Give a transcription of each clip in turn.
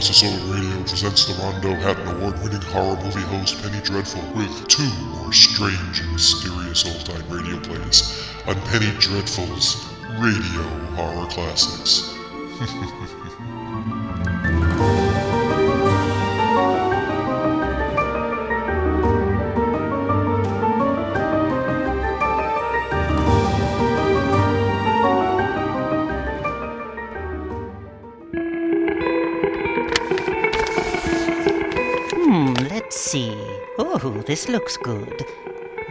Massasoit Radio presents the Rondo Hatton Award-winning horror movie host Penny Dreadful with two more strange and mysterious old-time radio plays on Penny Dreadful's Radio Horror Classics. Let's see. Oh, this looks good.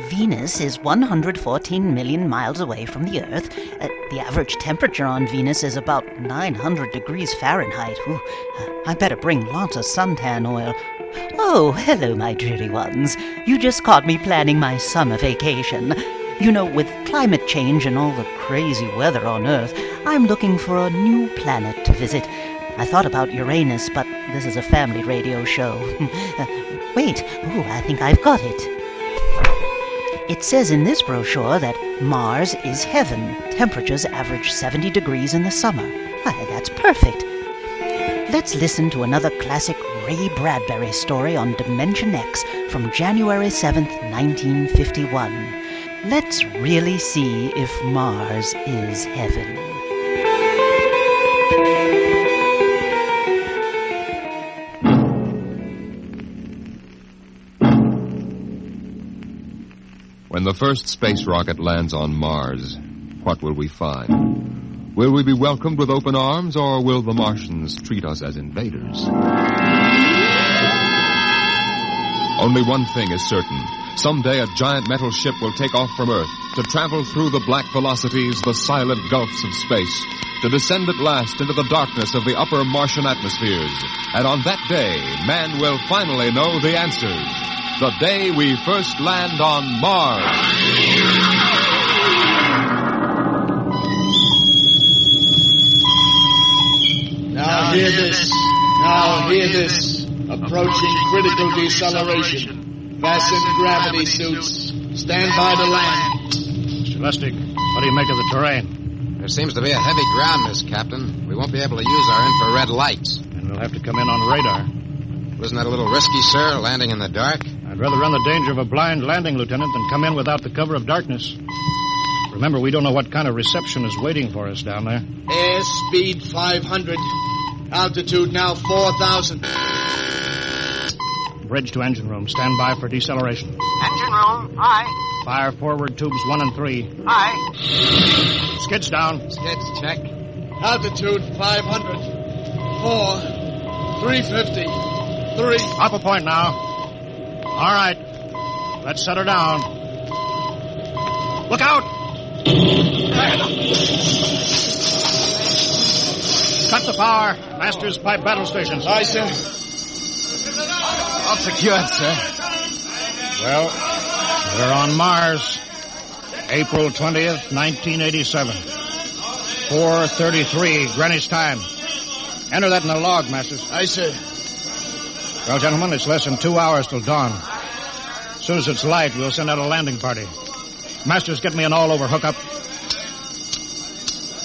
Venus is 114 million miles away from the Earth. The average temperature on Venus is about 900 degrees Fahrenheit. I better bring lots of suntan oil. Oh, hello, my dreary ones. You just caught me planning my summer vacation. You know, with climate change and all the crazy weather on Earth, I'm looking for a new planet to visit. I thought about Uranus, but this is a family radio show. Wait, I think I've got it. It says in this brochure that Mars is heaven. Temperatures average 70 degrees in the summer. Why, that's perfect. Let's listen to another classic Ray Bradbury story on Dimension X from January 7th, 1951. Let's really see if Mars is heaven. When the first space rocket lands on Mars, what will we find? Will we be welcomed with open arms, or will the Martians treat us as invaders? Only one thing is certain. Someday a giant metal ship will take off from Earth to travel through the black velocities, the silent gulfs of space, to descend at last into the darkness of the upper Martian atmospheres. And on that day, man will finally know the answers. The day we first land on Mars. Now hear this. Now hear this. Approaching critical deceleration. Fasten gravity suits. Stand by to land. Mr. Lustig, what do you make of the terrain? There seems to be a heavy ground, Miss Captain. We won't be able to use our infrared lights. And we'll have to come in on radar. Wasn't that a little risky, sir, landing in the dark? I'd rather run the danger of a blind landing, Lieutenant, than come in without the cover of darkness. Remember, we don't know what kind of reception is waiting for us down there. Airspeed 500. Altitude now 4,000. Bridge to engine room. Stand by for deceleration. Engine room, aye. Fire forward tubes 1 and 3. Aye. Skids down. Skids, check. Altitude 500. 4. 350. 3. Up a point now. All right. Let's set her down. Look out! Cut the power. Master's pipe battle stations. Aye, sir. All secured, sir. Well, we're on Mars. April 20th, 1987. 4:33 Greenwich time. Enter that in the log, Masters. Aye, sir. Well, gentlemen, it's less than 2 hours till dawn. As soon as it's light, we'll send out a landing party. Masters, get me an all-over hookup.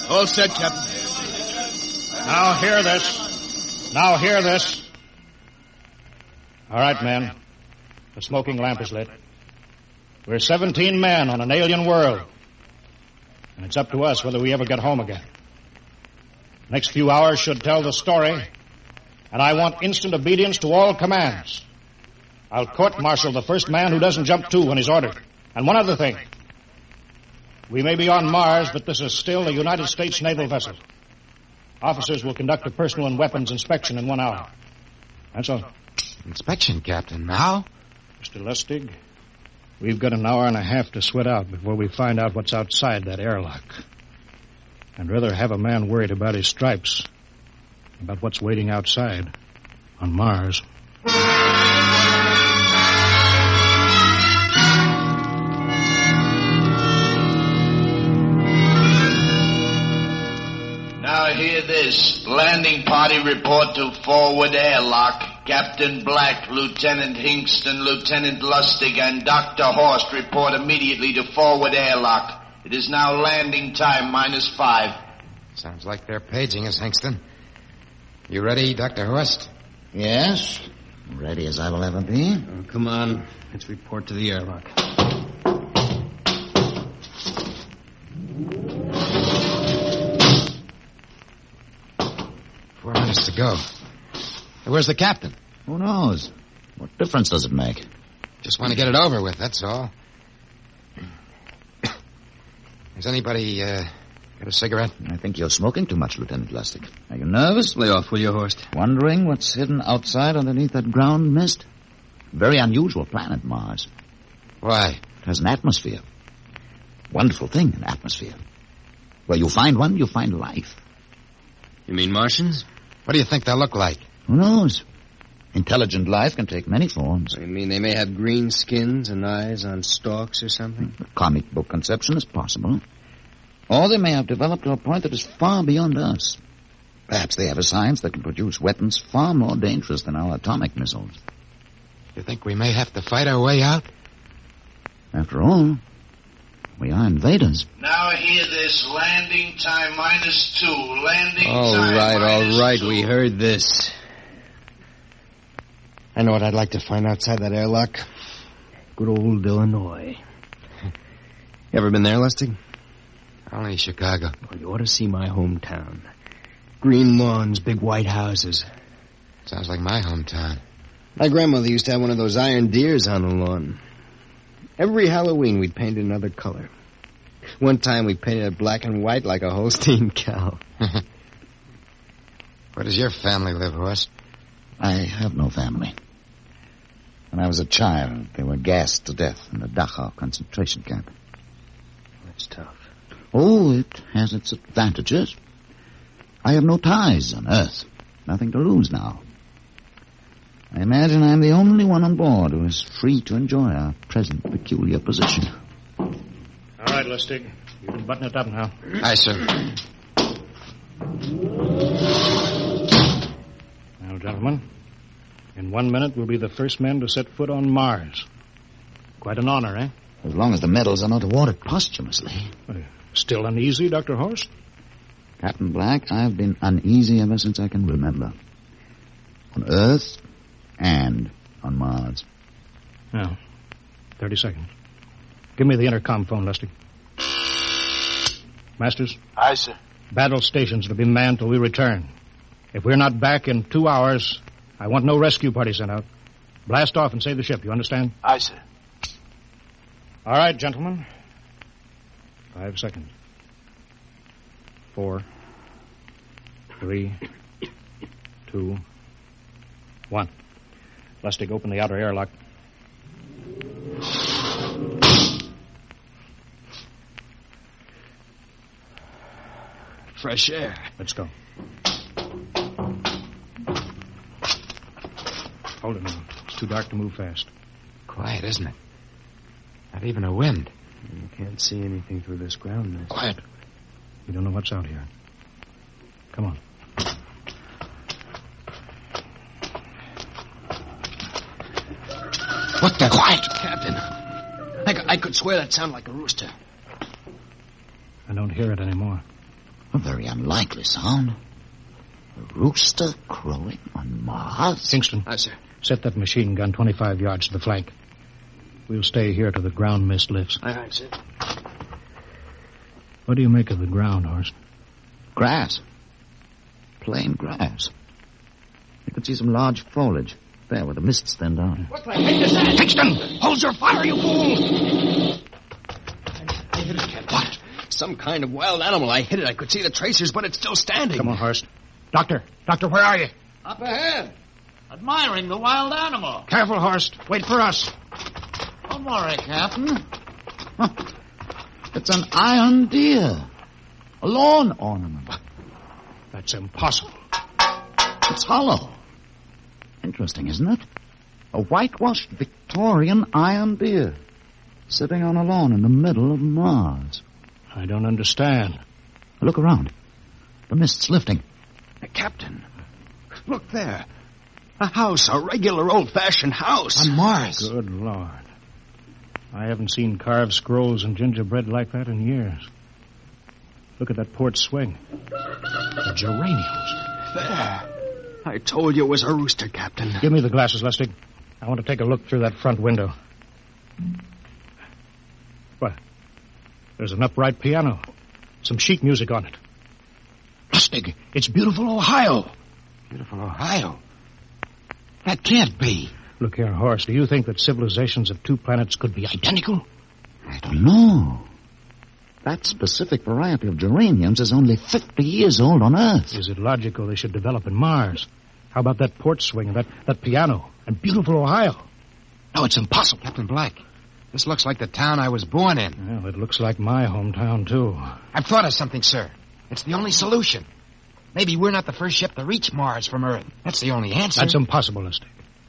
All set, Captain. Now hear this. Now hear this. All right, men. The smoking lamp is lit. We're 17 men on an alien world. And it's up to us whether we ever get home again. Next few hours should tell the story. And I want instant obedience to all commands. I'll court-martial the first man who doesn't jump to when he's ordered. And one other thing. We may be on Mars, but this is still a United States naval vessel. Officers will conduct a personal and weapons inspection in 1 hour. That's all. Inspection, Captain. Now? Mr. Lustig, we've got an hour and a half to sweat out before we find out what's outside that airlock. I'd rather have a man worried about his stripes than about what's waiting outside on Mars. Now hear this. Landing party report to forward airlock. Captain Black, Lieutenant Hingston, Lieutenant Lustig, and Dr. Horst report immediately to forward airlock. It is now landing time -5. Sounds like they're paging us, Hingston. You ready, Dr. Horst? Yes, ready as I will ever be. Oh, come on. Let's report to the airlock. 4 minutes to go. Hey, where's the captain? Who knows? What difference does it make? Just want to get it over with, that's all. Has anybody got a cigarette? I think you're smoking too much, Lieutenant Lustig. Are you nervous? Lay off, will you, Horst? Wondering what's hidden outside underneath that ground mist? Very unusual planet, Mars. Why? It has an atmosphere. Wonderful thing, an atmosphere. Where you find one, you find life. You mean Martians? What do you think they'll look like? Who knows? Intelligent life can take many forms. You mean they may have green skins and eyes on stalks or something? The comic book conception is possible. Or they may have developed to a point that is far beyond us. Perhaps they have a science that can produce weapons far more dangerous than our atomic missiles. You think we may have to fight our way out? After all, we are invaders. Now hear this. Landing time -2. Landing All time right. -2. We heard this. I know what I'd like to find outside that airlock. Good old Illinois. You ever been there, Lustig? Only Chicago. Well, you ought to see my hometown. Green lawns, big white houses. Sounds like my hometown. My grandmother used to have one of those iron deers on the lawn. Every Halloween we'd paint it another color. One time we painted it black and white like a Holstein cow. Where does your family live, Horst? I have no family. When I was a child, they were gassed to death in the Dachau concentration camp. That's tough. Oh, it has its advantages. I have no ties on Earth. Nothing to lose now. I imagine I'm the only one on board who is free to enjoy our present peculiar position. All right, Lustig. You can button it up now. Aye, sir. Now, gentlemen, in 1 minute we'll be the first men to set foot on Mars. Quite an honor, eh? As long as the medals are not awarded posthumously. Still uneasy, Dr. Horst? Captain Black, I've been uneasy ever since I can remember. On Earth and on Mars. Now, 30 seconds. Give me the intercom phone, Lustig. Masters? Aye, sir. Battle stations to be manned till we return. If we're not back in 2 hours, I want no rescue party sent out. Blast off and save the ship, you understand? Aye, sir. All right, gentlemen. 5 seconds. 4, 3, 2, 1. Lustig, open the outer airlock. Fresh air. Let's go. Hold it now. It's too dark to move fast. Quiet, isn't it? Not even a wind. You can't see anything through this ground mist. Quiet. We don't know what's out here. Come on. What the... Quiet! Captain, I could swear that sounded like a rooster. I don't hear it anymore. A very unlikely sound. A rooster crowing on Mars? Kingston. Aye, sir. Set that machine gun 25 yards to the flank. We'll stay here till the ground mist lifts. Aye, sir. What do you make of the ground, Horst? Grass. Plain grass. You can see some large foliage. There, where the mists thin down. What the heck is that? Kingston! Hold your fire, you fool! I hit it, Captain. What? Some kind of wild animal. I hit it. I could see the tracers, but it's still standing. Come on, Horst. Doctor, where are you? Up ahead. Admiring the wild animal. Careful, Horst. Wait for us. Don't worry, Captain. Huh. It's an iron deer. A lawn ornament. That's impossible. It's hollow. Interesting, isn't it? A whitewashed Victorian iron deer sitting on a lawn in the middle of Mars. I don't understand. Look around. The mist's lifting. Captain, look there. A house, a regular old-fashioned house. On Mars. Good Lord. I haven't seen carved scrolls and gingerbread like that in years. Look at that port swing. The geraniums. There. I told you it was a rooster, Captain. Give me the glasses, Lustig. I want to take a look through that front window. What? There's an upright piano. Some sheet music on it. Lustig, it's beautiful Ohio. Beautiful Ohio? That can't be. Look here, Horst, do you think that civilizations of two planets could be identical? I don't know. That specific variety of geraniums is only 50 years old on Earth. Is it logical they should develop in Mars? How about that porch swing and that piano and beautiful Ohio? No, it's impossible. Captain Black, this looks like the town I was born in. Well, it looks like my hometown, too. I've thought of something, sir. It's the only solution. Maybe we're not the first ship to reach Mars from Earth. That's the only answer. That's impossible, Lustig.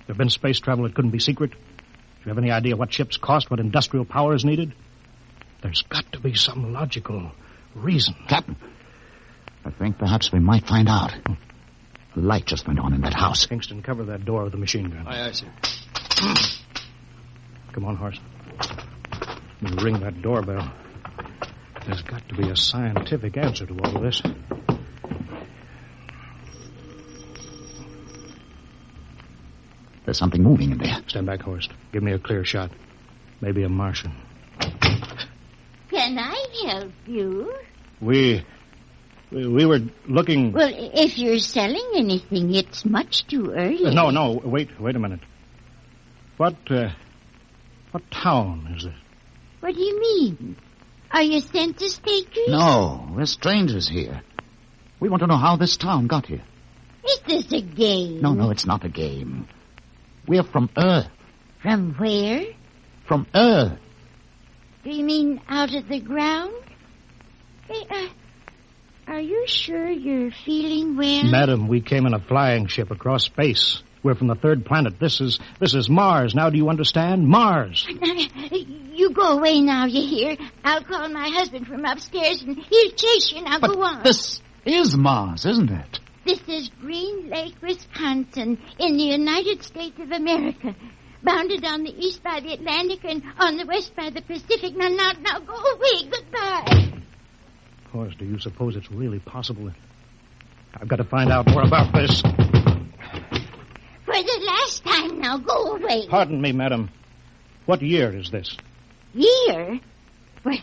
There have been space travel that couldn't be secret. Do you have any idea what ships cost, what industrial power is needed? There's got to be some logical reason. Captain, I think perhaps we might find out. A light just went on in that house. Kingston, cover that door with the machine gun. Aye, sir. Come on, Horst. You ring that doorbell. There's got to be a scientific answer to all of this. There's something moving in there. Stand back, Horst. Give me a clear shot. Maybe a Martian. Can I help you? We were looking... Well, if you're selling anything, it's much too early. No, wait a minute. What town is this? What do you mean? Are you census takers? No, we're strangers here. We want to know how this town got here. Is this a game? No, it's not a game. We're from Earth. From where? From Earth. Do you mean out of the ground? Hey, are you sure you're feeling well? Madam, we came in a flying ship across space. We're from the third planet. This is Mars. Now do you understand? Mars. You go away now, you hear? I'll call my husband from upstairs and he'll chase you. Now go on. This is Mars, isn't it? This is Green Lake, Wisconsin, in the United States of America. Bounded on the east by the Atlantic and on the west by the Pacific. Now, go away. Goodbye. Of course, do you suppose it's really possible? I've got to find out more about this. For the last time, now go away. Pardon me, madam. What year is this? Year? Well,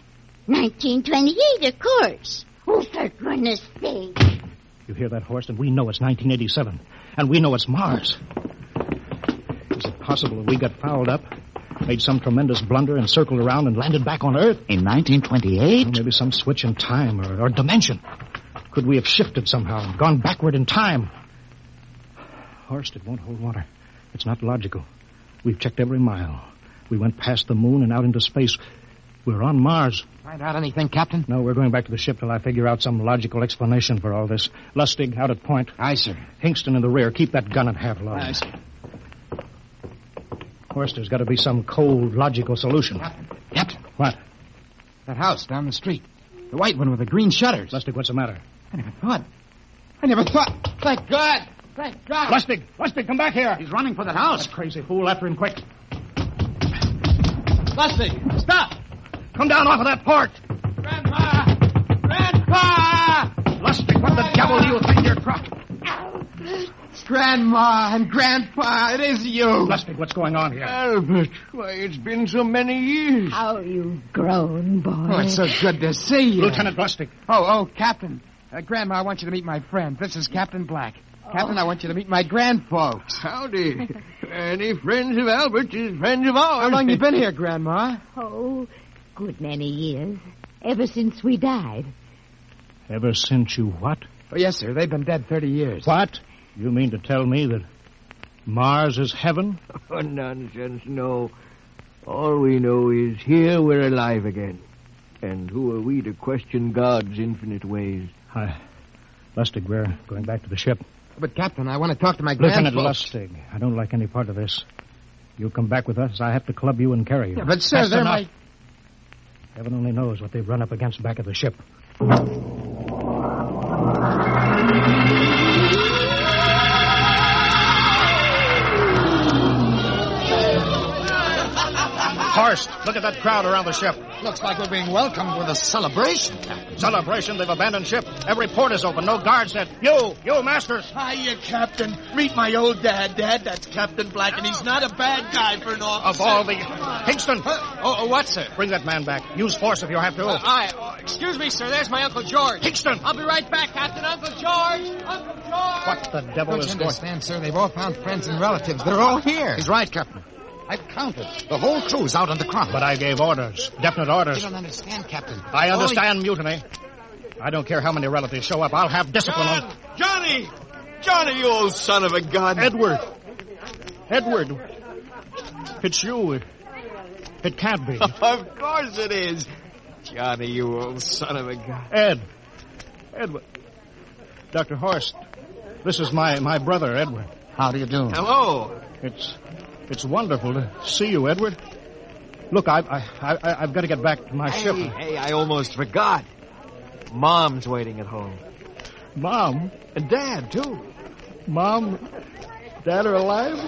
1928, of course. Oh, for goodness sake. You hear that, Horst? And we know it's 1987. And we know it's Mars. Is it possible that we got fouled up, made some tremendous blunder, and circled around and landed back on Earth? In 1928? Or maybe some switch in time or dimension. Could we have shifted somehow and gone backward in time? Horst, it won't hold water. It's not logical. We've checked every mile. We went past the moon and out into space. We're on Mars. Find out anything, Captain? No, we're going back to the ship till I figure out some logical explanation for all this. Lustig, out at point. Aye, sir. Hingston in the rear. Keep that gun at half load. Aye, sir. Horst, there's got to be some cold, logical solution. Captain. What? That house down the street. The white one with the green shutters. Lustig, what's the matter? I never thought. Thank God. Thank God. Lustig, come back here. He's running for that house. That crazy fool, after him quick. Lustig, stop! Come down off of that porch. Grandpa! Grandpa! Lustig, what the devil do you think you're cropped? Grandma and Grandpa, it is you. Lustig, what's going on here? Albert, why, it's been so many years. How you've grown, boy. Oh, it's so good to see you. Lieutenant Lustig. Oh, Captain. Grandma, I want you to meet my friend. This is Captain Black. Captain, I want you to meet my grandfolks. Howdy. Any friends of Albert's is friends of ours. How long you been here, Grandma? Oh, good many years. Ever since we died. Ever since you what? Oh, yes, sir. They've been dead 30 years. What? You mean to tell me that Mars is heaven? Oh, nonsense, no. All we know is here we're alive again. And who are we to question God's infinite ways? Lustig, we're going back to the ship. But, Captain, I want to talk to my Lieutenant grandfolks. Lustig, I don't like any part of this. You come back with us, I have to club you and carry you. Yeah, but, sir, That's they're enough. my... Heaven only knows what they've run up against back of the ship. Horst, look at that crowd around the ship. Looks like we're being welcomed with a celebration, Captain. Celebration? They've abandoned ship. Every port is open. No guards yet. You, Masters. Hiya, Captain. Meet my old dad. Dad, that's Captain Black, and he's not a bad guy for an officer. Of all the... Hingston! What, sir? Bring that man back. Use force if you have to. Excuse me, sir. There's my Uncle George. Hingston! I'll be right back, Captain. Uncle George! Uncle George! What the devil is Don't you going... understand, sir? They've all found friends and relatives. They're all here. He's right, Captain. I've counted. The whole crew's out on the crowd. But I gave orders. Definite orders. You don't understand, Captain. I understand mutiny. I don't care how many relatives show up. I'll have discipline on... Johnny! Johnny, you old son of a gun. Edward! It's you. It can't be. Of course it is. Johnny, you old son of a gun. Edward. Dr. Horst, this is my brother, Edward. How do you do? Hello. It's wonderful to see you, Edward. Look, I've got to get back to my ship. Hey, I almost forgot. Mom's waiting at home. Mom? And Dad, too. Mom, Dad are alive?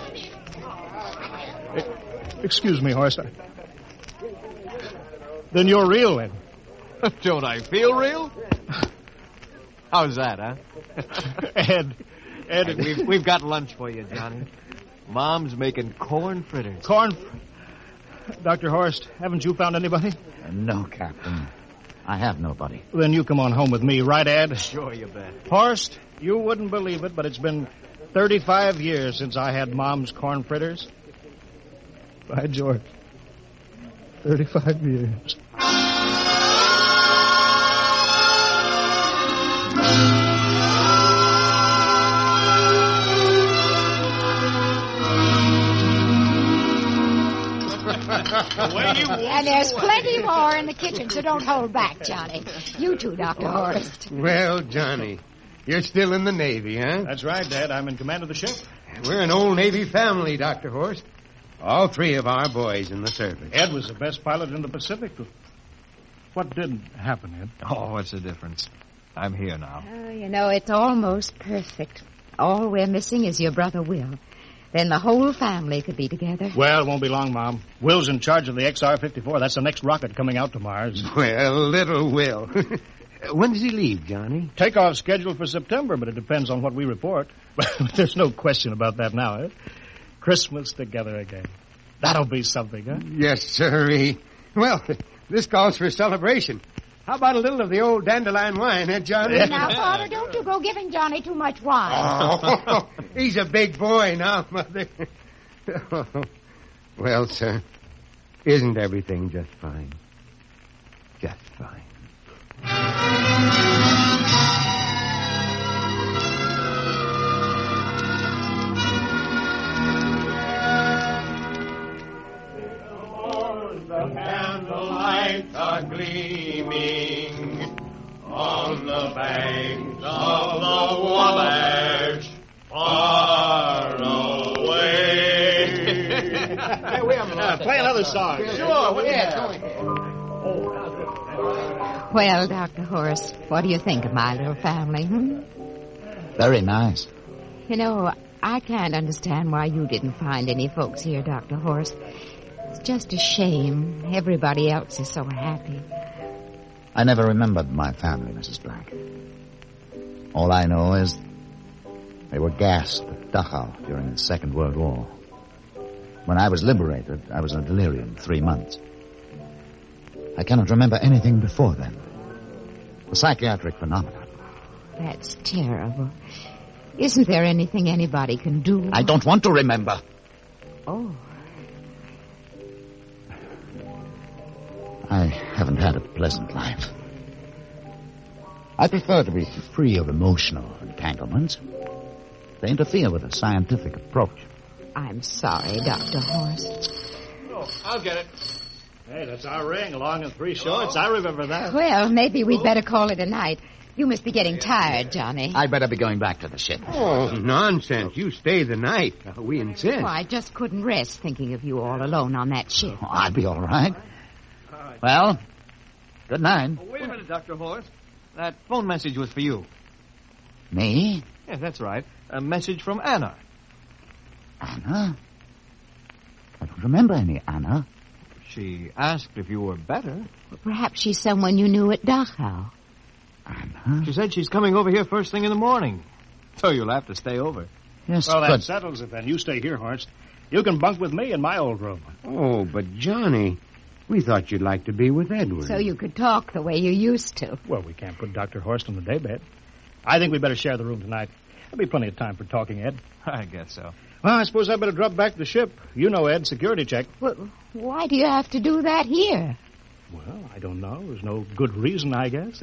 Excuse me, Horst. Then you're real, Ed. Don't I feel real? How's that, huh? Ed. Hey, we've got lunch for you, Johnny. Mom's making corn fritters. Dr. Horst, haven't you found anybody? No, Captain. I have nobody. Then you come on home with me, right, Ed? Sure, you bet. Horst, you wouldn't believe it, but it's been 35 years since I had Mom's corn fritters. By George. 35 years. And there's plenty more in the kitchen, so don't hold back, Johnny. You too, Dr. Horst. Well, Johnny, you're still in the Navy, huh? That's right, Dad. I'm in command of the ship. We're an old Navy family, Dr. Horst. All three of our boys in the service. Ed was the best pilot in the Pacific. What did happen, Ed? Oh, what's the difference? I'm here now. Oh, you know, it's almost perfect. All we're missing is your brother Will. Then the whole family could be together. Well, it won't be long, Mom. Will's in charge of the XR-54. That's the next rocket coming out to Mars. Well, little Will. When does he leave, Johnny? Takeoff scheduled for September, but it depends on what we report. There's no question about that now, eh? Christmas together again. That'll be something, huh? Yes, sirree. Well, this calls for a celebration. How about a little of the old dandelion wine, eh, Johnny? Now, Father, don't you go giving Johnny too much wine. Oh, he's a big boy now, Mother. Well, sir, isn't everything just fine? Just fine. The candlelights are gleaming on the banks of the Wabash, far away. Hey, we have play another song. Sure, Well, Dr. Horst, what do you think of my little family, Very nice. You know, I can't understand why you didn't find any folks here, Dr. Horst. It's just a shame. Everybody else is so happy. I never remembered my family, Mrs. Black. All I know is they were gassed at Dachau during the Second World War. When I was liberated, I was in delirium 3 months. I cannot remember anything before then. A psychiatric phenomenon. That's terrible. Isn't there anything anybody can do? I don't want to remember. Oh. I haven't had a pleasant life. I prefer to be free of emotional entanglements. They interfere with a scientific approach. I'm sorry, Dr. Horst. Oh, I'll get it. Hey, that's our ring, long and 3 shorts. I remember that. Well, maybe we'd better call it a night. You must be getting tired, Johnny. I'd better be going back to the ship. Oh, nonsense. You stay the night. We insist. Oh, I just couldn't rest thinking of you all alone on that ship. Oh, I'll be all right. Well, good night. Oh, wait a minute, Dr. Horst. That phone message was for you. Me? Yeah, that's right. A message from Anna. Anna? I don't remember any Anna. she asked if you were better. Well, perhaps she's someone you knew at Dachau. Anna? She said she's coming over here first thing in the morning. So you'll have to stay over. Yes, well, but... that settles it then. You stay here, Horst. You can bunk with me in my old room. Oh, but Johnny, we thought you'd like to be with Edward. So you could talk the way you used to. Well, we can't put Dr. Horst in the daybed. I think we better share the room tonight. There'll be plenty of time for talking, Ed. I guess so. Well, I suppose I better drop back to the ship. You know, Ed, security check. Well, why do you have to do that here? Well, I don't know. There's no good reason, I guess.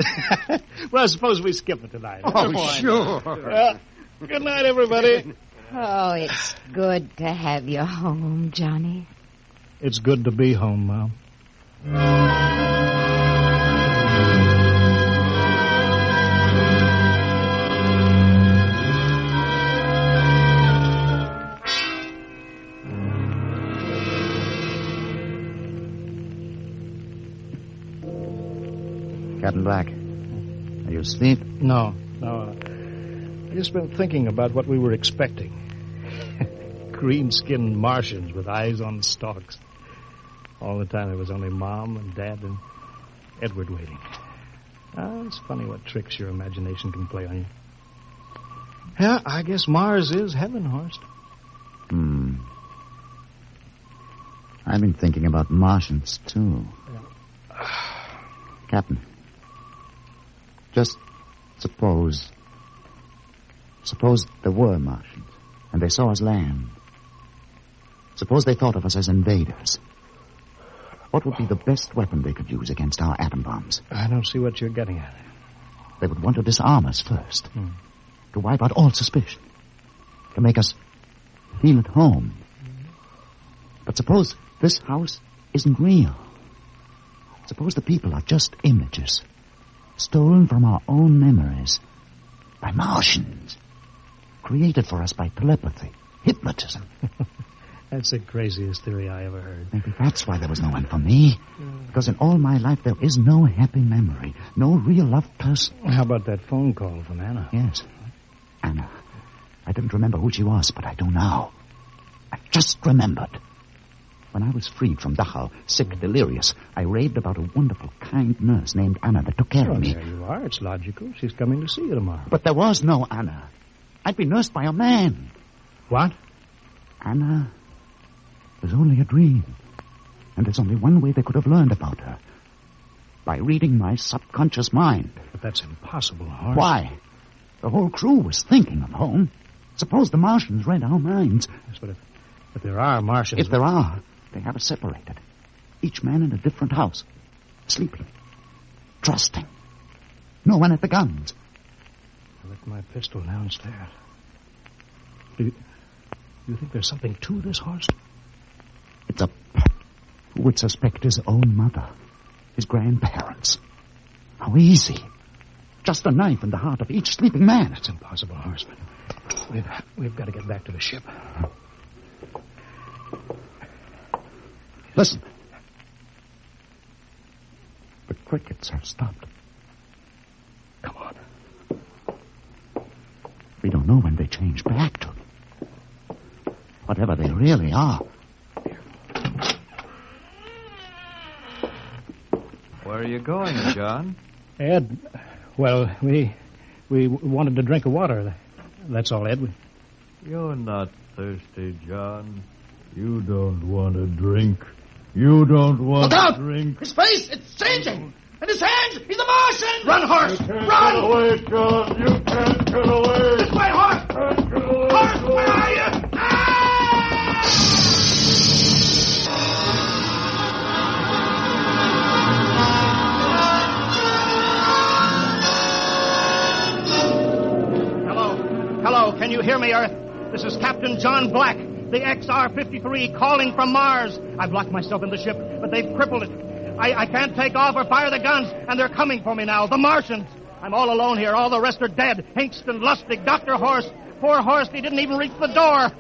Well, suppose we skip it tonight. Oh, sure. Good night, everybody. Oh, it's good to have you home, Johnny. It's good to be home, Mom. Captain Black, are you asleep? No. I've just been thinking about what we were expecting. Green-skinned Martians with eyes on stalks. All the time it was only Mom and Dad and Edward waiting. It's funny what tricks your imagination can play on you. Yeah, I guess Mars is heaven, Horst. I've been thinking about Martians, too. Yeah. Captain, just suppose there were Martians, and they saw us land. Suppose they thought of us as invaders. What would be the best weapon they could use against our atom bombs? I don't see what you're getting at. They would want to disarm us first, to wipe out all suspicion, to make us feel at home. But suppose this house isn't real. Suppose the people are just images, stolen from our own memories by Martians, created for us by telepathy, hypnotism. That's the craziest theory I ever heard. Maybe that's why there was no one for me. Because in all my life there is no happy memory, no real loved person. How about that phone call from Anna? Yes, Anna. I didn't remember who she was, but I do now. I just remembered. When I was freed from Dachau, sick, delirious, I raved about a wonderful, kind nurse named Anna that took care of me. There you are. It's logical. She's coming to see you tomorrow. But there was no Anna. I'd been nursed by a man. What? Anna was only a dream. And there's only one way they could have learned about her. By reading my subconscious mind. But that's impossible, Horst. Why? The whole crew was thinking of home. Suppose the Martians read our minds. Yes, but if there are Martians... If there are, they have us separated. Each man in a different house. Sleeping. Trusting. No one at the guns. I left my pistol downstairs. Do you think there's something to this, Horst? It's a... Who would suspect his own mother? His grandparents? How easy. Just a knife in the heart of each sleeping man. It's impossible, Horst. We've got to get back to the ship. Listen. The crickets have stopped. Come on. We don't know when they change back to. Whatever they really are. Where are you going, John? Ed, well, we wanted to drink of water. That's all, Ed. You're not thirsty, John. You don't want to drink. You don't want to drink. His face, it's changing. And his hands, he's a Martian. Run, Horst, run. Get away, John. You can't get away. This way, Horst. Horst, where are you? Hello, can you hear me, Earth? This is Captain John Black, the XR-53, calling from Mars. I've locked myself in the ship, but they've crippled it. I can't take off or fire the guns, and they're coming for me now, the Martians. I'm all alone here. All the rest are dead. Hinkston, Lustig, Dr. Horst. Poor Horst, he didn't even reach the door.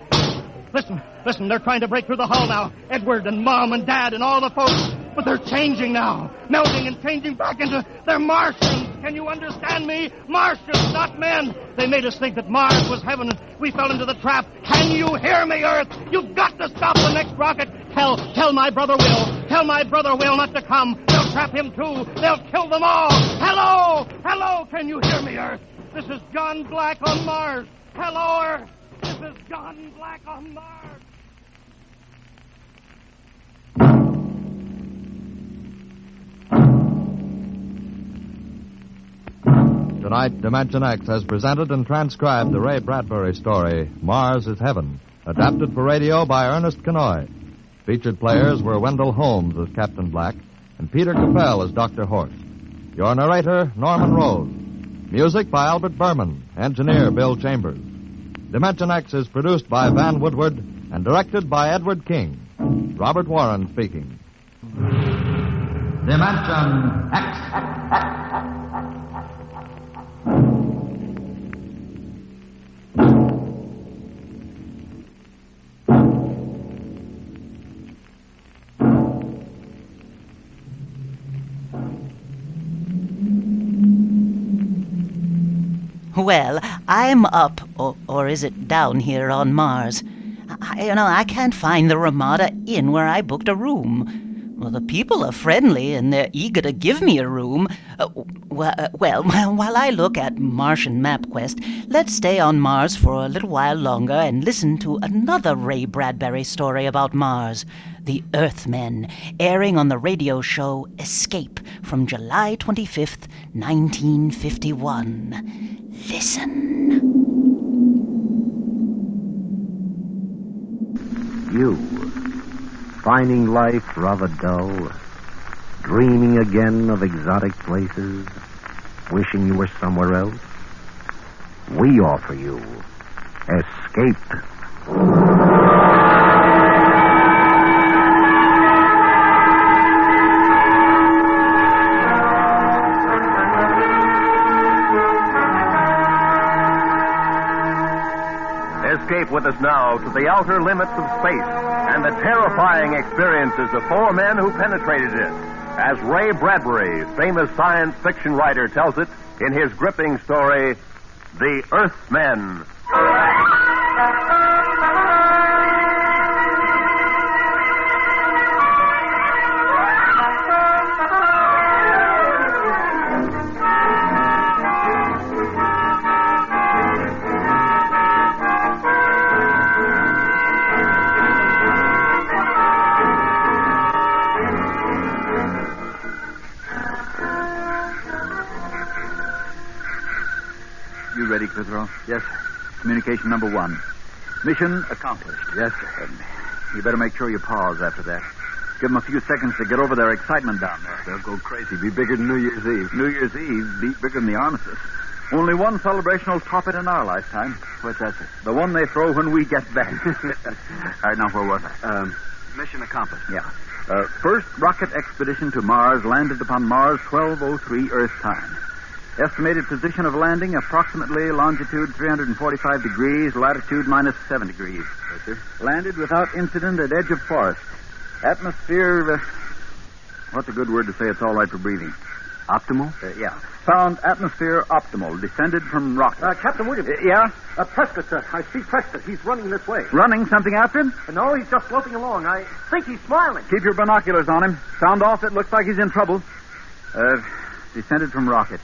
Listen, they're trying to break through the hull now. Edward and Mom and Dad and all the folks. But they're changing now. Melting and changing back into... They're Martians. Can you understand me? Martians, not men. They made us think that Mars was heaven and we fell into the trap. Can you hear me, Earth? You've got to stop the next rocket. Tell my brother Will. Tell my brother Will not to come. They'll trap him, too. They'll kill them all. Hello! Hello! Can you hear me, Earth? This is John Black on Mars. Hello, Earth. This is John Black on Mars. Tonight, Dimension X has presented and transcribed the Ray Bradbury story, Mars is Heaven, adapted for radio by Ernest Kenoy. Featured players were Wendell Holmes as Captain Black and Peter Capell as Dr. Horst. Your narrator, Norman Rose. Music by Albert Berman, engineer Bill Chambers. Dimension X is produced by Van Woodward and directed by Edward King. Robert Warren speaking. Dimension X. Well, I'm up, or is it down here on Mars? I can't find the Ramada Inn where I booked a room. Well, the people are friendly and they're eager to give me a room. Well, while I look at Martian MapQuest, let's stay on Mars for a little while longer and listen to another Ray Bradbury story about Mars. The EARTHMEN, airing on the radio show Escape from July 25th, 1951. Listen. You, finding life rather dull, dreaming again of exotic places, wishing you were somewhere else? We offer you Escape. Escape with us now to the outer limits of space and the terrifying experiences of four men who penetrated it, as Ray Bradbury, famous science fiction writer, tells it in his gripping story, The EARTHMEN. You ready, Clitheroe? Yes, sir. Communication number 1. Mission accomplished. Yes, sir. You better make sure you pause after that. Give them a few seconds to get over their excitement down there. They'll go crazy. Be bigger than New Year's Eve. New Year's Eve? Be bigger than the armistice. Only one celebration will top it in our lifetime. What's that, sir? The one they throw when we get back. All right, now where was I? Mission accomplished. Yeah. First rocket expedition to Mars landed upon Mars 12:03 Earth time. Estimated position of landing, approximately longitude 345 degrees, latitude -7 degrees. Yes, sir. Landed without incident at edge of forest. Atmosphere, what's a good word to say it's all right for breathing? Optimal? Yeah. Found atmosphere optimal. Descended from rocket. Captain Williams. Yeah? Prescott, sir. I see Prescott. He's running this way. Running? Something after him? No, he's just loping along. I think he's smiling. Keep your binoculars on him. Sound off. It looks like he's in trouble. Descended from rocket.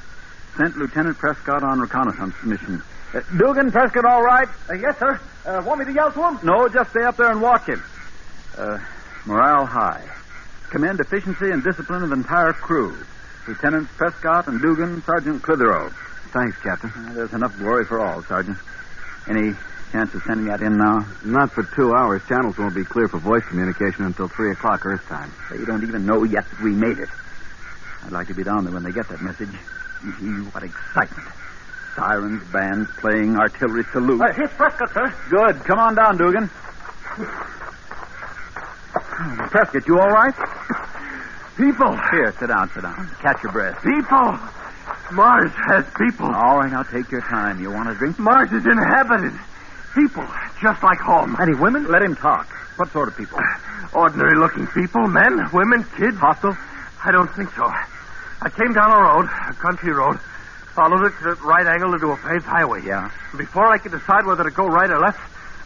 Sent Lieutenant Prescott on reconnaissance mission. Dugan, Prescott all right? Yes, sir. Want me to yell to him? No, just stay up there and watch him. Morale high. Commend efficiency and discipline of entire crew. Lieutenants Prescott and Dugan, Sergeant Clitheroe. Thanks, Captain. There's enough glory for all, Sergeant. Any chance of sending that in now? Not for 2 hours. Channels won't be clear for voice communication until 3 o'clock Earth time. They don't even know yet that we made it. I'd like to be down there when they get that message. What excitement. Sirens, bands playing, artillery salute. Here's Prescott, sir. Good. Come on down, Dugan. Prescott, you all right? People. Here, sit down. Catch your breath. People. Mars has people. All right, now take your time. You want a drink? Mars is inhabited. People, just like home. Any women? Let him talk. What sort of people? Ordinary-looking people. Men, women, kids. Hostile? I don't think so. I came down a road, a country road, followed it at right angle into a paved highway. Yeah? Before I could decide whether to go right or left,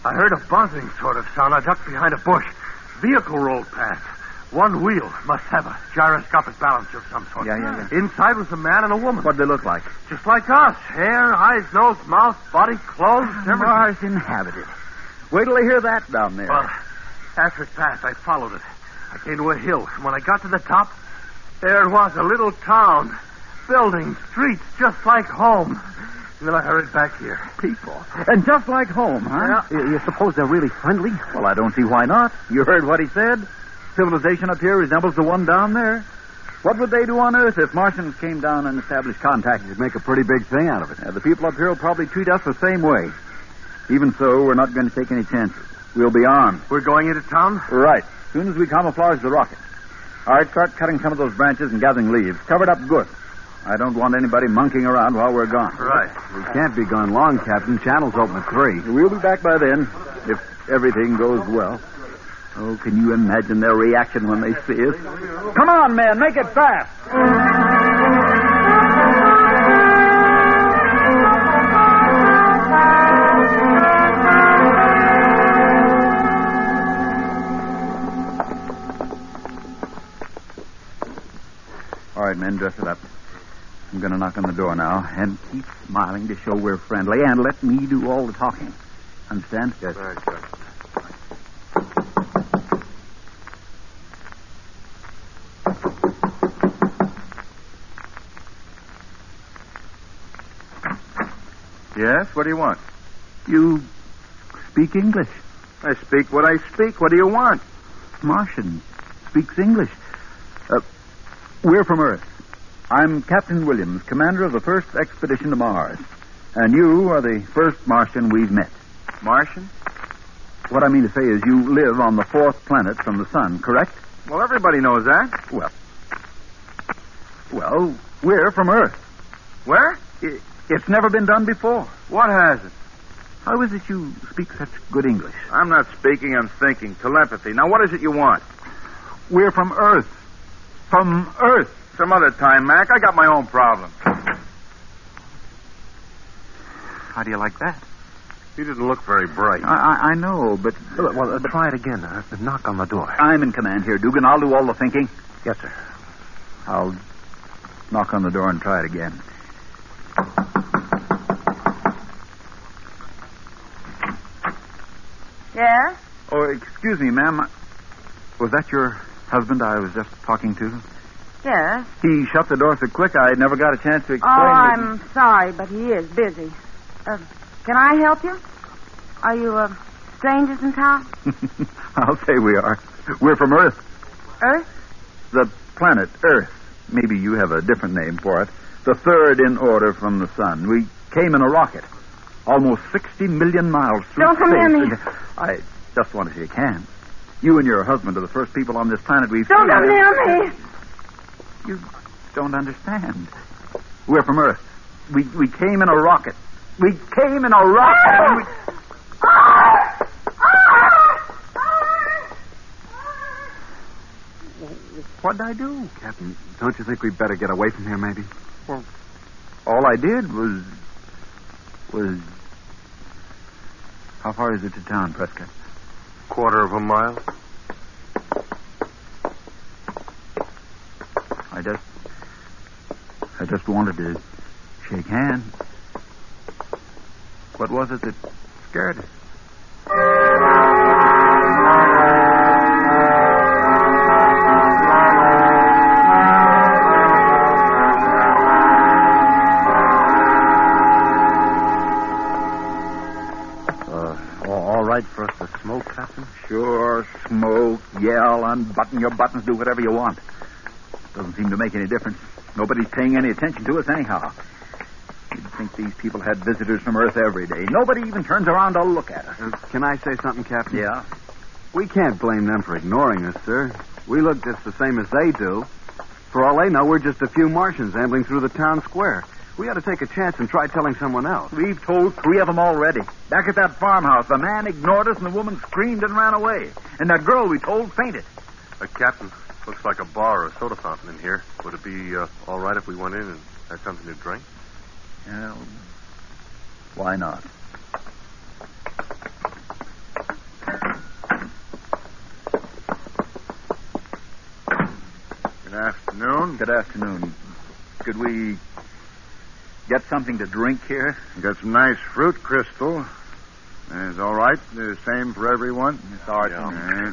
I heard a buzzing sort of sound. I ducked behind a bush. Vehicle rolled past. One wheel must have a gyroscopic balancer of some sort. Yeah. Inside was a man and a woman. What'd they look like? Just like us. Hair, eyes, nose, mouth, body, clothes, everything. Mars inhabited. Wait till they hear that down there. Well, after it passed, I followed it. I came to a hill, and when I got to the top, there it was, a little town. Buildings, streets, just like home. And then I hurried back here. People. And just like home, huh? Yeah. You suppose they're really friendly? Well, I don't see why not. You heard what he said. Civilization up here resembles the one down there. What would they do on Earth if Martians came down and established contact? It'd make a pretty big thing out of it. The people up here will probably treat us the same way. Even so, we're not going to take any chances. We'll be armed. We're going into town? Right. As soon as we camouflage the rocket. All right, start cutting some of those branches and gathering leaves. Cover it up good. I don't want anybody monkeying around while we're gone. Right. We can't be gone long, Captain. Channel's open at 3. We'll be back by then, if everything goes well. Oh, can you imagine their reaction when they see us? Come on, men, make it fast. All right, men, dress it up. I'm going to knock on the door now, and keep smiling to show we're friendly, and let me do all the talking. Understand? Yes. All right, sir. Yes, what do you want? You speak English. I speak what I speak. What do you want? Martian speaks English. We're from Earth. I'm Captain Williams, commander of the first expedition to Mars. And you are the first Martian we've met. Martian? What I mean to say is you live on the 4th planet from the sun, correct? Well, everybody knows that. Well, we're from Earth. Where? It's never been done before. What hasn't? How is it you speak such good English? I'm not speaking, I'm thinking. Telepathy. Now, what is it you want? We're from Earth. From Earth. Some other time, Mac. I got my own problems. How do you like that? You didn't look very bright. I know, but... Well, try it again. Knock on the door. I'm in command here, Dugan. I'll do all the thinking. Yes, sir. I'll knock on the door and try it again. Yes? Oh, excuse me, ma'am. Was that your husband I was just talking to? Yes. He shut the door so quick I never got a chance to explain. Oh, I'm sorry, but he is busy. Can I help you? Are you strangers in town? I'll say we are. We're from Earth. Earth? The planet Earth. Maybe you have a different name for it. The 3rd in order from the sun. We came in a rocket. Almost 60 million miles through Don't space. come near me. I just want to shake hands. You and your husband are the first people on this planet we've Don't seen. come near me. You don't understand. We're from Earth. We came in a rocket. We came in a rocket. What'd I do? Captain, don't you think we'd better get away from here, maybe? Well, all I did was... How far is it to town, Prescott? 1/4 of a mile. I just wanted to shake hands. What was it that scared us? All right for us to smoke, Captain? Sure, smoke, yell, unbutton your buttons, do whatever you want. Doesn't seem to make any difference. Nobody's paying any attention to us anyhow. You'd think these people had visitors from Earth every day. Nobody even turns around to look at us. Can I say something, Captain? Yeah? We can't blame them for ignoring us, sir. We look just the same as they do. For all they know, we're just a few Martians ambling through the town square. We ought to take a chance and try telling someone else. We've told 3 of them already. Back at that farmhouse, the man ignored us and the woman screamed and ran away. And that girl we told fainted. Captain, looks like a bar or a soda fountain in here. Would it be all right if we went in and had something to drink? Yeah, why not? Good afternoon. Good afternoon. Could we get something to drink here? Got some nice fruit crystal. It's all right. The same for everyone. It's all right. Yeah.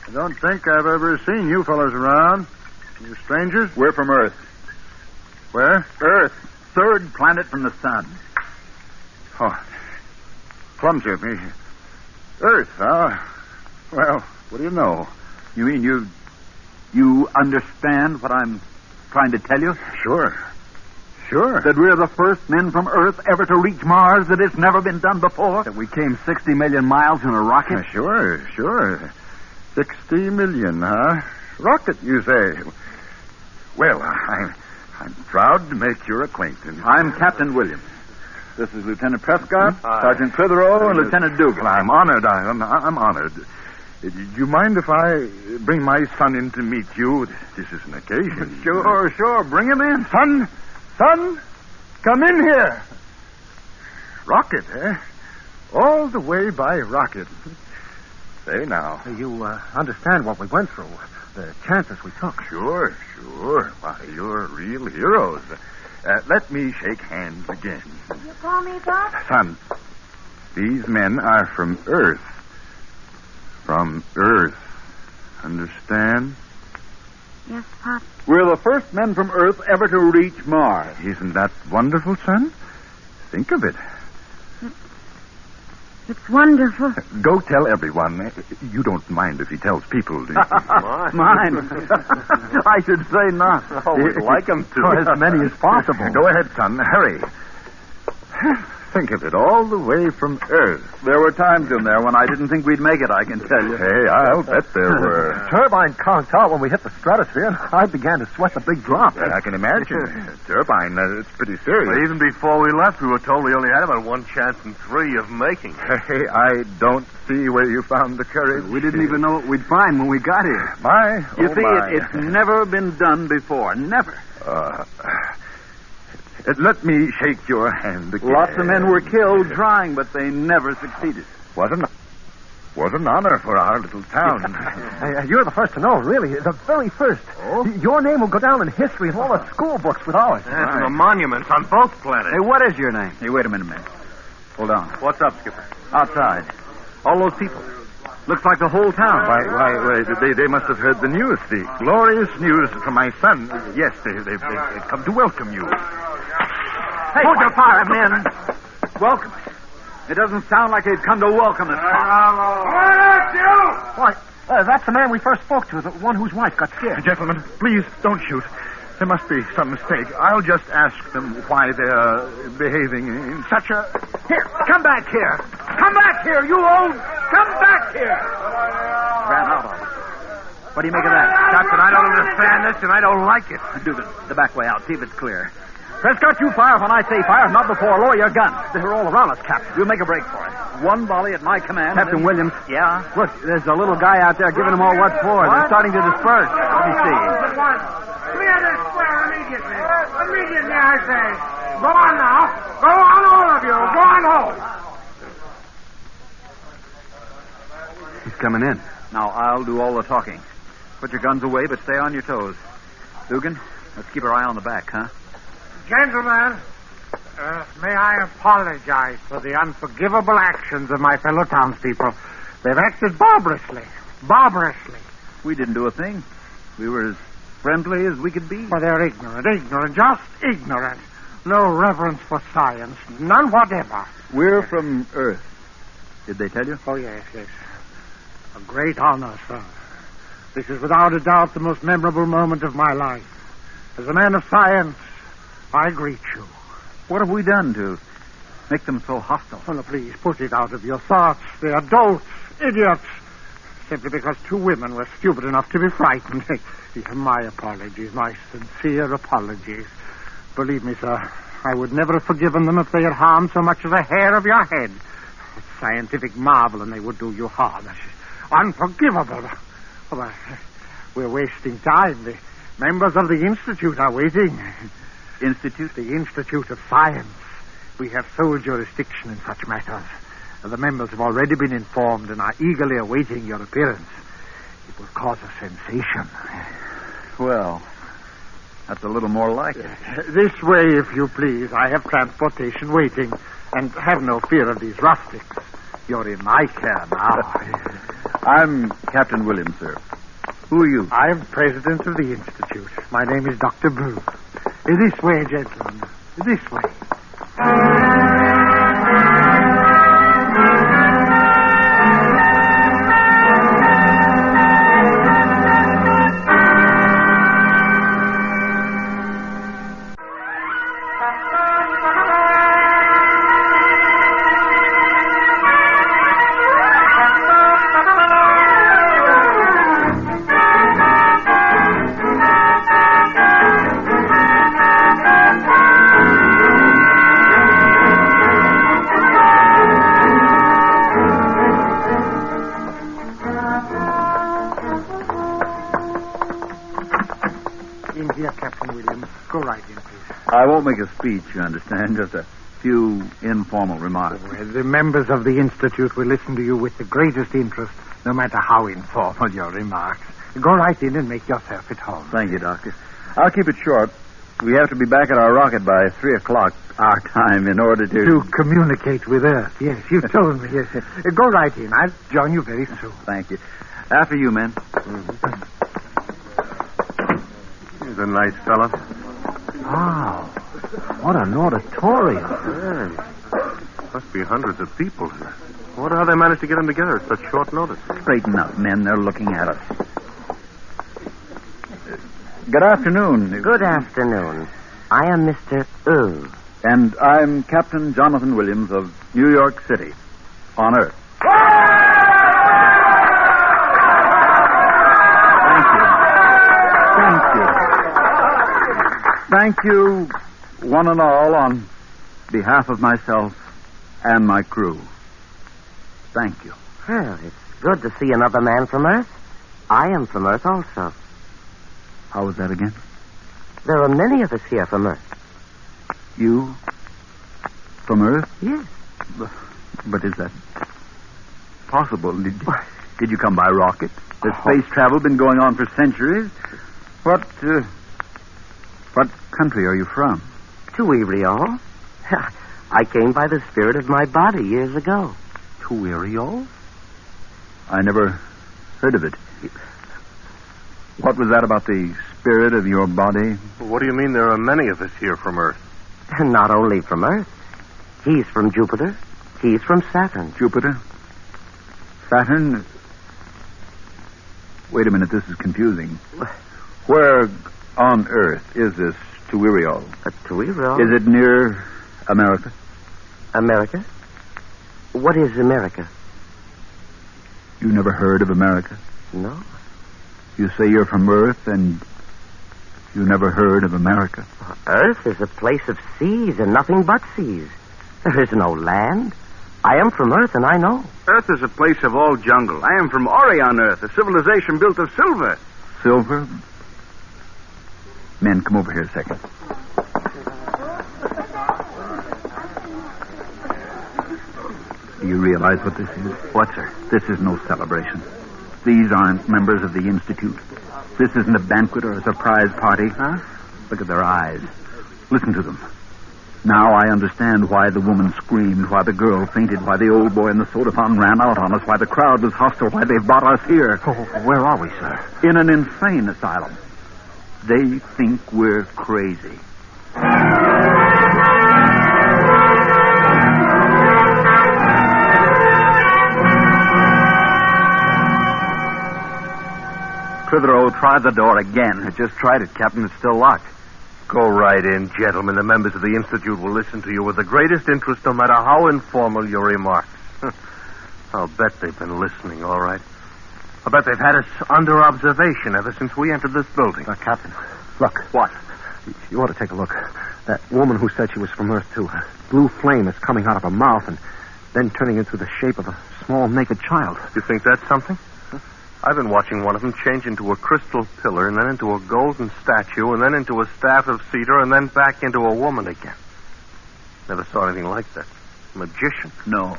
I don't think I've ever seen you fellas around. You strangers? We're from Earth. Where? Earth. Third planet from the sun. Oh, clumsy of me. Earth, huh? Well, what do you know? You mean you understand what I'm trying to tell you? Sure. That we're the first men from Earth ever to reach Mars, that it's never been done before? That we came 60 million miles in a rocket? Sure. 60 million, huh? Rocket, you say? Well, I'm proud to make your acquaintance. I'm Captain Williams. This is Lieutenant Prescott, Sergeant Clitheroe, and Lieutenant Dugan. Well, I'm honored. I'm honored. Do you mind if I bring my son in to meet you? This is an occasion. Sure. Bring him in. Son, come in here. Rocket, eh? All the way by rocket. Say now. You understand what we went through, the chances we took. Sure. Why, you're real heroes. Let me shake hands again. You call me, Pop? Son, these men are from Earth. From Earth. Understand? Yes, Pop. We're the first men from Earth ever to reach Mars. Isn't that wonderful, son? Think of it. It's wonderful. Go tell everyone. You don't mind if he tells people, do you? Mind? I should say not. Oh, we'd like him to. As many as possible. Go ahead, son. Hurry. Think of it, all the way from Earth. There were times in there when I didn't think we'd make it, I can tell you. Hey, I'll bet there were. Turbine conked out when we hit the stratosphere, and I began to sweat the big drop. I can imagine. Turbine, it's pretty serious. Well, even before we left, we were told we only had about 1 chance in 3 of making it. Hey, I don't see where you found the courage. We didn't even know what we'd find when we got here. You see, it's never been done before. Never. Let me shake your hand again. Lots of men were killed trying, but they never succeeded. What an honor for our little town. You're the first to know, really. The very first. Oh? Your name will go down in history in all the school books with ours. That's the monuments on both planets. Hey, what is your name? Hey, wait a minute. Hold on. What's up, Skipper? Outside. All those people. Looks like the whole town. Why, they must have heard the news, the glorious news from my son. Yes, they've come to welcome you. Hey, hold your fire, men. Welcome. It doesn't sound like they've come to welcome us. Why, that's the man we first spoke to, the one whose wife got scared. Gentlemen, please don't shoot. There must be some mistake. I'll just ask them why they're behaving in such a... Here, come back here. Come back here, you old... Come back here. Ran out of it. What do you make of that? Captain, I don't understand this, and I don't like it. Do the back way out. See if it's clear. Prescott, you fire when I say fire, not before. Lower your gun. They're all around us, Captain. We'll make a break for it. 1 volley at my command. Captain Williams. Yeah? Look, there's a little guy out there giving them all what for. They're starting to disperse. Let me see. Clear this square immediately. Immediately, I say. Go on now. Go on, all of you. Go on home. He's coming in. Now, I'll do all the talking. Put your guns away, but stay on your toes. Dugan, let's keep our eye on the back, huh? Gentlemen, may I apologize for the unforgivable actions of my fellow townspeople. They've acted barbarously. We didn't do a thing. We were as friendly as we could be. Well, they're ignorant, just ignorant. No reverence for science, none whatever. We're from Earth. Did they tell you? Oh, yes. A great honor, sir. This is without a doubt the most memorable moment of my life. As a man of science, I greet you. What have we done to make them so hostile? Oh, no, please, put it out of your thoughts. They're dolts, idiots. Simply because 2 women were stupid enough to be frightened. My apologies, my sincere apologies. Believe me, sir, I would never have forgiven them if they had harmed so much as a hair of your head. It's scientific marvel, and they would do you harm. Unforgivable. Oh, we're wasting time. The members of the Institute are waiting. Institute? The Institute of Science. We have sole jurisdiction in such matters. The members have already been informed and are eagerly awaiting your appearance. It will cause a sensation. Well, that's a little more like it. This way, if you please. I have transportation waiting. And have no fear of these rustics. You're in my care now. I'm Captain Williams, sir. Who are you? I am president of the Institute. My name is Dr. Booth. This way, gentlemen. This way. I won't make a speech, you understand, just a few informal remarks. Well, the members of the Institute will listen to you with the greatest interest, no matter how informal your remarks. Go right in and make yourself at home. Thank you, Doctor. I'll keep it short. We have to be back at our rocket by 3 o'clock our time in order to communicate with Earth. Yes, you told me. Yes. Go right in. I'll join you very soon. Thank you. After you, men. He's a nice fellow. Wow. What an auditorium. Yeah. Must be hundreds of people here. I wonder how they managed to get them together at such short notice. Straighten up, men. They're looking at us. Good afternoon. Good afternoon. I am Mr. Earl. And I'm Captain Jonathan Williams of New York City, on Earth. Thank you, one and all, on behalf of myself and my crew. Thank you. Well, it's good to see another man from Earth. I am from Earth also. How was that again? There are many of us here from Earth. You? From Earth? Yes. But is that possible? Did you come by rocket? Has space travel been going on for centuries? What country are you from? Tuiriol. I came by the spirit of my body years ago. Tuiriol? I never heard of it. What was that about the spirit of your body? Well, what do you mean there are many of us here from Earth? Not only from Earth. He's from Jupiter. He's from Saturn. Jupiter? Saturn? Wait a minute, this is confusing. Where on Earth is this Tuiriol? Tuiriol? Is it near America? America? What is America? You never heard of America? No. You say you're from Earth and you never heard of America? Earth is a place of seas and nothing but seas. There is no land. I am from Earth and I know. Earth is a place of all jungle. I am from Orion Earth, a civilization built of silver. Silver? Men, come over here a second. Do you realize what this is? What, sir? This is no celebration. These aren't members of the Institute. This isn't a banquet or a surprise party. Huh? Look at their eyes. Listen to them. Now I understand why the woman screamed, why the girl fainted, why the old boy in the soda fountain ran out on us, why the crowd was hostile, why they've brought us here. Oh, where are we, sir? In an insane asylum. They think we're crazy. Clitheroe, try the door again. I just tried it, Captain. It's still locked. Go right in, gentlemen. The members of the Institute will listen to you with the greatest interest, no matter how informal your remarks. I'll bet they've been listening, all right. I'll bet they've had us under observation ever since we entered this building. Captain, look. What? You ought to take a look. That woman who said she was from Earth, too. A blue flame is coming out of her mouth and then turning into the shape of a small naked child. You think that's something? I've been watching one of them change into a crystal pillar and then into a golden statue and then into a staff of cedar and then back into a woman again. Never saw anything like that. Magician? No,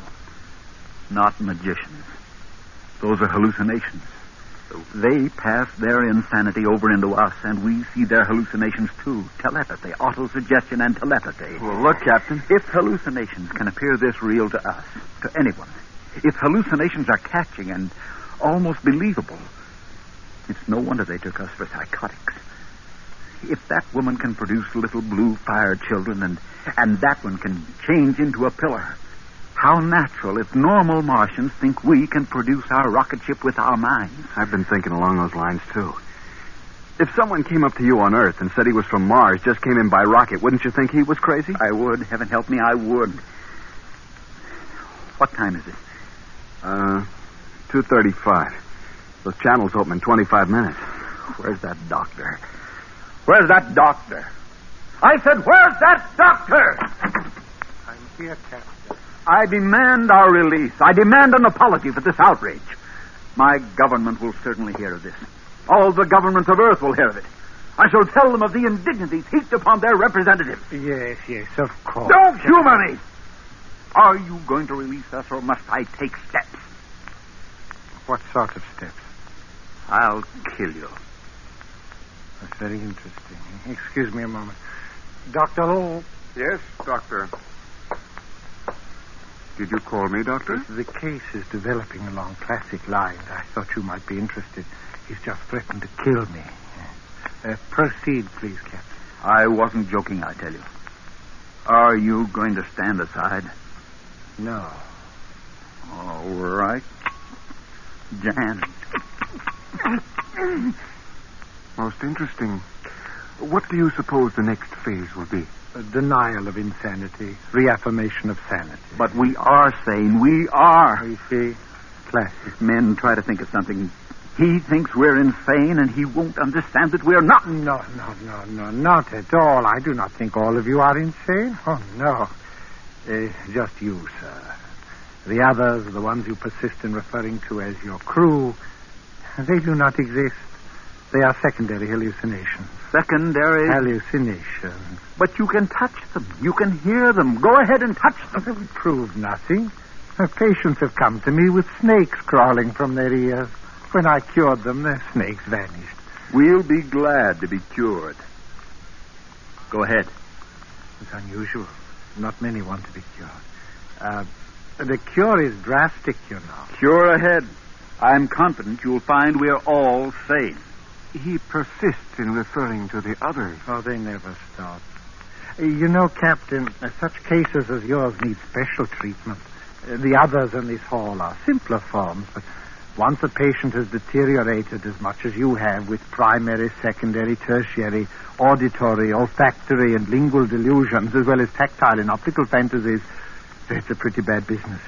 not magicians. Those are hallucinations. They pass their insanity over into us, and we see their hallucinations, too. Telepathy, autosuggestion, and telepathy. Well, look, Captain. If hallucinations can appear this real to us, to anyone, if hallucinations are catching and almost believable, it's no wonder they took us for psychotics. If that woman can produce little blue fire children and that one can change into a pillar, how natural if normal Martians think we can produce our rocket ship with our minds. I've been thinking along those lines, too. If someone came up to you on Earth and said he was from Mars, just came in by rocket, wouldn't you think he was crazy? I would. Heaven help me, I would. What time is it? 2:35. Those channels open in 25 minutes. Where's that doctor? Where's that doctor? I said, where's that doctor? I'm here, Captain. I demand our release. I demand an apology for this outrage. My government will certainly hear of this. All the governments of Earth will hear of it. I shall tell them of the indignities heaped upon their representatives. Yes, of course. Don't humor me! Are you going to release us, or must I take steps? What sort of steps? I'll kill you. That's very interesting. Excuse me a moment. Dr. Hall. Yes, Doctor. Did you call me, Doctor? The case is developing along classic lines. I thought you might be interested. He's just threatened to kill me. Proceed, please, Captain. I wasn't joking, I tell you. Are you going to stand aside? No. All right. Jan. Most interesting. What do you suppose the next phase will be? A denial of insanity, reaffirmation of sanity. But we are sane. We are. You see? Classic. Men try to think of something. He thinks we're insane, and he won't understand that we're not. No, not at all. I do not think all of you are insane. Oh, no. Just you, sir. The others, the ones you persist in referring to as your crew, they do not exist. They are secondary hallucinations. Secondary? Hallucinations. But you can touch them. You can hear them. Go ahead and touch them. They would prove nothing. Patients have come to me with snakes crawling from their ears. When I cured them, their snakes vanished. We'll be glad to be cured. Go ahead. It's unusual. Not many want to be cured. The cure is drastic, you know. Cure ahead. I'm confident you'll find we're all sane. He persists in referring to the others. Oh, they never stop. You know, Captain, such cases as yours need special treatment. The others in this hall are simpler forms, but once a patient has deteriorated as much as you have with primary, secondary, tertiary, auditory, olfactory, and lingual delusions, as well as tactile and optical fantasies, it's a pretty bad business.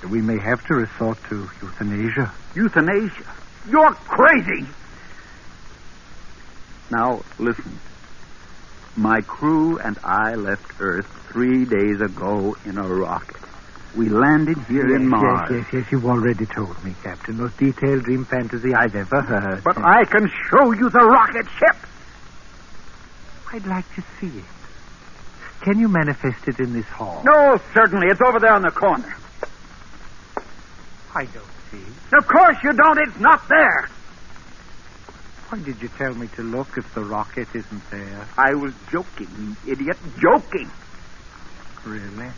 We may have to resort to euthanasia. Euthanasia? You're crazy! Now, listen. My crew and I left Earth 3 days ago in a rocket. We landed here in Mars. Yes, you've already told me, Captain. Most detailed dream fantasy I've ever heard. But I can show you the rocket ship. I'd like to see it. Can you manifest it in this hall? No, certainly. It's over there in the corner. I don't see it. Of course you don't. It's not there. Why did you tell me to look if the rocket isn't there? I was joking, you idiot. Joking. Really?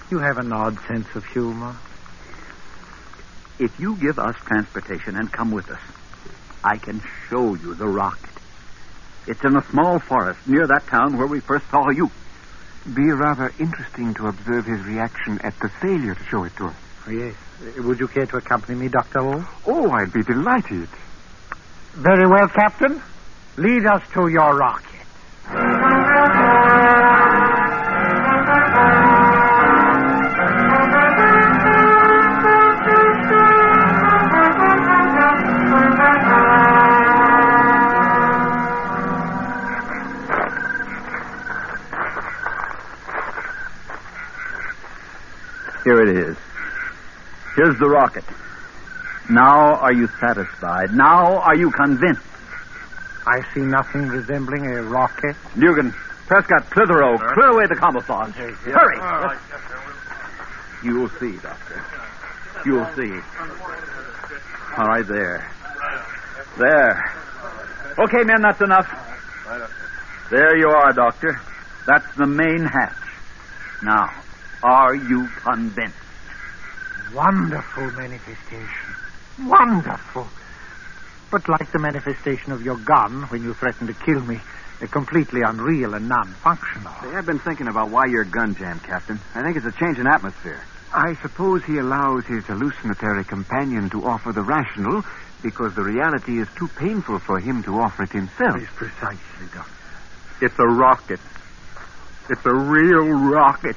You have an odd sense of humor. If you give us transportation and come with us, I can show you the rocket. It's in a small forest near that town where we first saw you. Be rather interesting to observe his reaction at the failure to show it to us. Yes. Would you care to accompany me, Dr. O? Oh, I'd be delighted. Very well, Captain. Lead us to your rocket. Here it is. Here's the rocket. Now are you satisfied? Now are you convinced? I see nothing resembling a rocket. Dugan, Prescott, Clitheroe, clear away the camouflage. Hurry. Right. You'll see, Doctor. You'll see. All right, there. There. Okay, men, that's enough. There you are, Doctor. That's the main hatch. Now, are you convinced? Wonderful manifestation. Wonderful. But like the manifestation of your gun when you threatened to kill me, completely unreal and non-functional. Say, I've been thinking about why your gun jammed, Captain. I think it's a change in atmosphere. I suppose he allows his hallucinatory companion to offer the rational because the reality is too painful for him to offer it himself. Yes, precisely, Doctor. It's a rocket. It's a real rocket.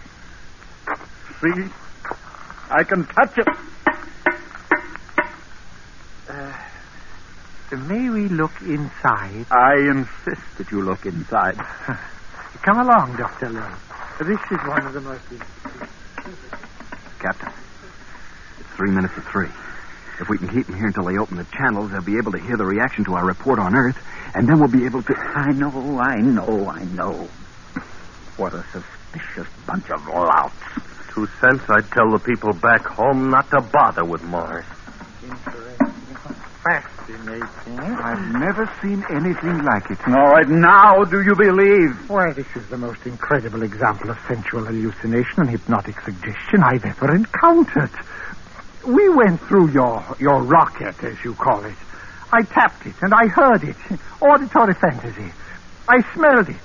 See? I can touch it. May we look inside? I insist that you look inside. Come along, Dr. Lowe. This is one of the most... Captain, it's 3 minutes to 3. If we can keep them here until they open the channels, they'll be able to hear the reaction to our report on Earth, and then we'll be able to... I know. What a suspicious bunch of louts. 2 cents, I'd tell the people back home not to bother with Mars. Fascinating. I've never seen anything like it. All right, now do you believe? Why, this is the most incredible example of sensual hallucination and hypnotic suggestion I've ever encountered. We went through your rocket, as you call it. I tapped it and I heard it. Auditory fantasy. I smelled it.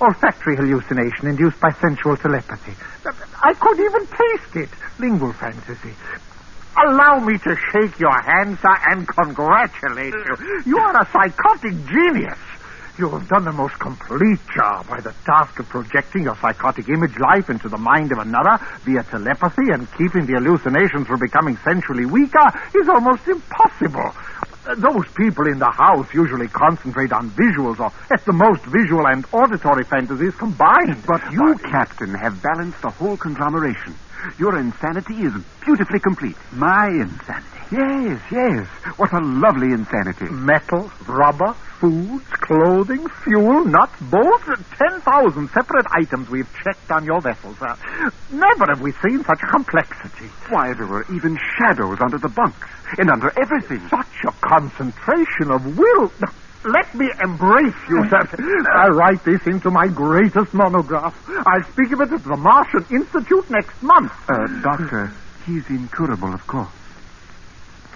Olfactory hallucination induced by sensual telepathy. I could even taste it. Lingual fantasy. Allow me to shake your hand, sir, and congratulate you. You are a psychotic genius. You have done the most complete job by the task of projecting your psychotic image life into the mind of another via telepathy, and keeping the hallucinations from becoming sensually weaker is almost impossible. Those people in the house usually concentrate on visuals, or at the most visual and auditory fantasies combined. But you, Captain, have balanced the whole conglomeration. Your insanity is beautifully complete. My insanity? Yes. What a lovely insanity. Metal, rubber, foods, clothing, fuel, nuts, bolts, 10,000 separate items we've checked on your vessel, sir. Never have we seen such a complexity. Why, there were even shadows under the bunks and under everything. Such a concentration of will. Let me embrace you, sir. I'll write this into my greatest monograph. I'll speak of it at the Martian Institute next month. Doctor, he's incurable, of course.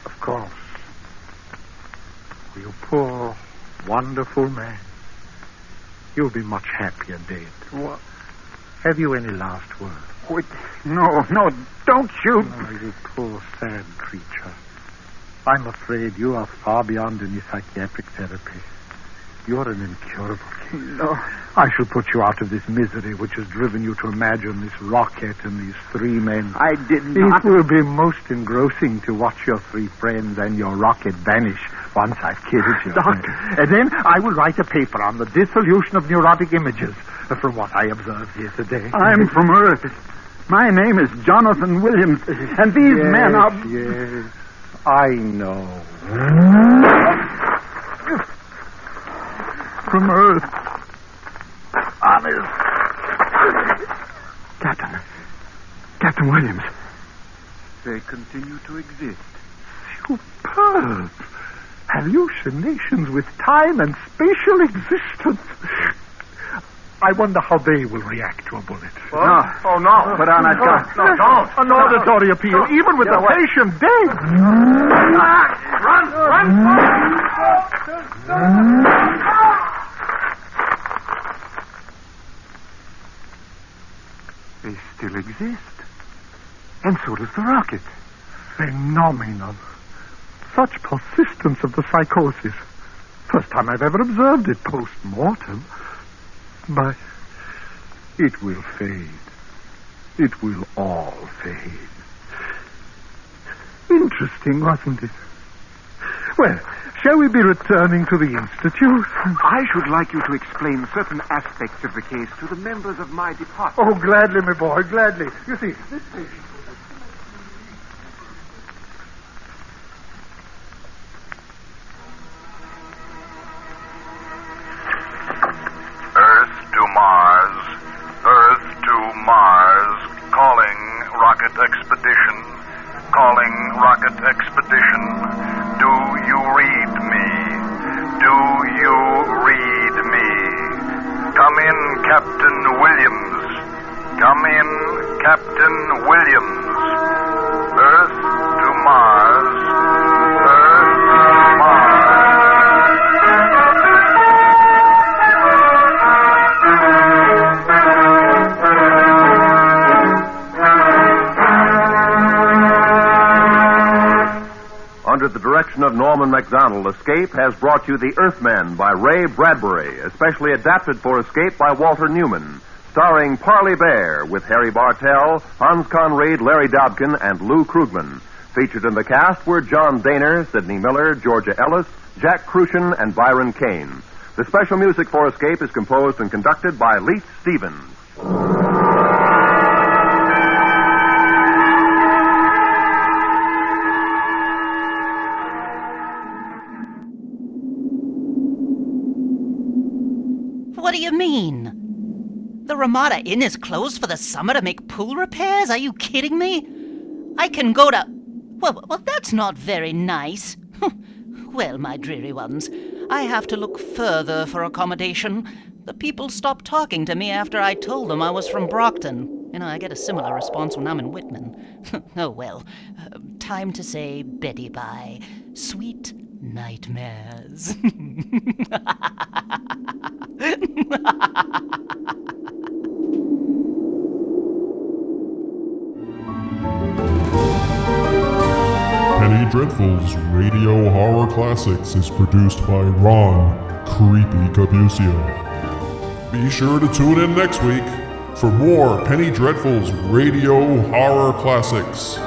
Of course. You poor, wonderful man. You'll be much happier dead. What? Have you any last word? Wait, no, don't shoot. Oh, you poor, sad creature. I'm afraid you are far beyond any psychiatric therapy. You're an incurable case. No. I shall put you out of this misery which has driven you to imagine this rocket and these 3 men. I did not. It will be most engrossing to watch your 3 friends and your rocket vanish once I've killed you. Doctor. And then I will write a paper on the dissolution of neurotic images from what I observed here today. I'm from Earth. My name is Jonathan Williams, and these men are... Yes, I know. From Earth. Honest. Captain Williams. They continue to exist. Superb. Hallucinations with time and spatial existence. I wonder how they will react to a bullet. What? No. Oh, no. Put on that gun. No, don't. An auditory appeal, even with the patient dead. Run! They still exist. And so does the rocket. Phenomenal. Such persistence of the psychosis. First time I've ever observed it post-mortem. But it will fade. It will all fade. Interesting, wasn't it? Well, shall we be returning to the Institute? I should like you to explain certain aspects of the case to the members of my department. Oh, gladly, my boy, gladly. You see, this patient... Calling Rocket Expedition. Do you read me? production of Norman Macdonald, Escape has brought you The Earthmen by Ray Bradbury, especially adapted for Escape by Walter Newman, starring Parley Bear with Harry Bartell, Hans Conried, Larry Dobkin, and Lou Krugman. Featured in the cast were John Daner, Sidney Miller, Georgia Ellis, Jack Crucian, and Byron Kane. The special music for Escape is composed and conducted by Leith Stevens. What do you mean? The Ramada Inn is closed for the summer to make pool repairs? Are you kidding me? I can go to... Well, that's not very nice. Well, my dreary ones, I have to look further for accommodation. The people stopped talking to me after I told them I was from Brockton. I get a similar response when I'm in Whitman. Oh, well, time to say Betty-bye. Sweet nightmares. Penny Dreadful's Radio Horror Classics is produced by Ron Creepy Cabucio. Be sure to tune in next week for more Penny Dreadful's Radio Horror Classics.